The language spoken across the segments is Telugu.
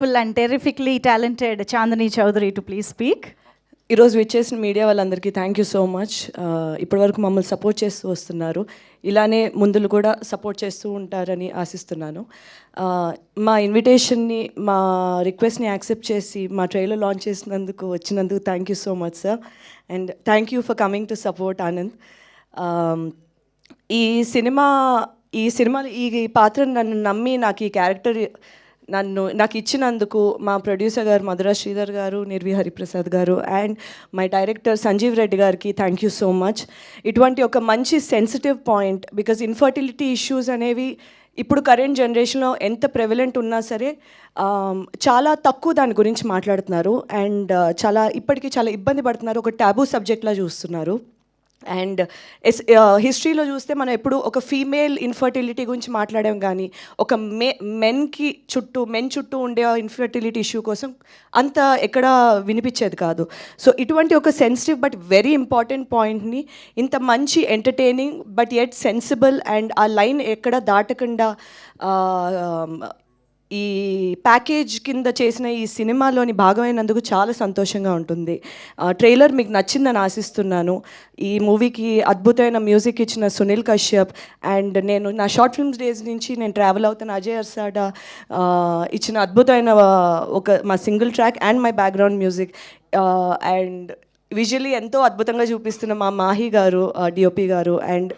and terrifically talented Chandani Chowdhury to please speak. ఈరోజు విచ్చేసిన మీడియా వాళ్ళందరికీ థ్యాంక్ యూ సో మచ్. ఇప్పటివరకు మమ్మల్ని సపోర్ట్ చేస్తూ వస్తున్నారు, ఇలానే ముందులు కూడా సపోర్ట్ చేస్తూ ఉంటారని ఆశిస్తున్నాను. మా ఇన్విటేషన్ని, మా రిక్వెస్ట్ని యాక్సెప్ట్ చేసి మా ట్రైలర్ లాంచ్ వచ్చినందుకు thank you so much sir. And thank you for coming to support Anand. ఈ సినిమాలో ఈ పాత్ర నన్ను నమ్మి నాకు ఈ క్యారెక్టర్ నాకు ఇచ్చినందుకు మా ప్రొడ్యూసర్ గారు మధురా శ్రీధర్ గారు, నిర్వి Hariprasad garu and my director Sanjeev Reddy గారికి థ్యాంక్ యూ సో మచ్. ఇటువంటి ఒక మంచి sensitive point, because infertility issues అనేవి ఇప్పుడు కరెంట్ జనరేషన్లో ఎంత ప్రెవలెంట్ ఉన్నా సరే చాలా తక్కువ దాని గురించి మాట్లాడుతున్నారు అండ్ ఇప్పటికీ చాలా ఇబ్బంది పడుతున్నారు, ఒక టాబూ సబ్జెక్ట్లా చూస్తున్నారు. అండ్ హిస్టరీలో చూస్తే మనం ఎప్పుడు ఒక ఫీమేల్ ఇన్ఫర్టిలిటీ గురించి మాట్లాడాం, కానీ ఒక మెన్ చుట్టూ ఉండే ఇన్ఫర్టిలిటీ ఇష్యూ కోసం అంత ఎక్కడ వినిపించేది కాదు. సో ఇటువంటి ఒక సెన్సిటివ్ బట్ వెరీ ఇంపార్టెంట్ పాయింట్ని ఇంత మంచి entertaining but yet sensible and ఆ లైన్ ఎక్కడ దాటకుండా ఈ ప్యాకేజ్ కింద చేసిన ఈ సినిమాలోని భాగమైనందుకు చాలా సంతోషంగా ఉంటుంది. ట్రైలర్ మీకు నచ్చిందని ఆశిస్తున్నాను. ఈ మూవీకి అద్భుతమైన మ్యూజిక్ ఇచ్చిన సునీల్ కశ్యప్ అండ్ నేను నా షార్ట్ ఫిల్మ్స్ డేస్ నుంచి నేను ట్రావెల్ అవుతున్న అజయ్ అర్సాడా ఇచ్చిన అద్భుతమైన మా single track and my background music and visually ఎంతో అద్భుతంగా చూపిస్తున్న మా మాహి గారు, డిఓపి గారు అండ్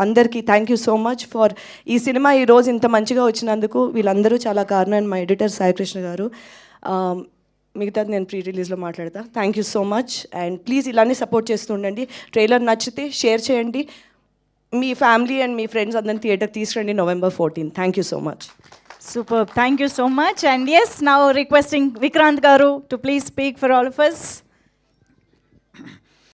అందరికీ thank you so much for ఈ సినిమా ఈరోజు ఇంత మంచిగా వచ్చినందుకు. వీళ్ళందరూ చాలా కారణం. అండ్ మా ఎడిటర్ సాయికృష్ణ గారు. మిగతాది నేను ప్రీ రిలీజ్లో మాట్లాడతా. Thank you so much and please ఇలానే సపోర్ట్ చేస్తూ ఉండండి. ట్రైలర్ నచ్చితే షేర్ చేయండి, మీ ఫ్యామిలీ అండ్ మీ ఫ్రెండ్స్ అందరిని థియేటర్ తీసుకురండి November 14. Thank you so much. Superb. Thank you so much. And yes, now requesting Vikrant Garu to please speak for all of us.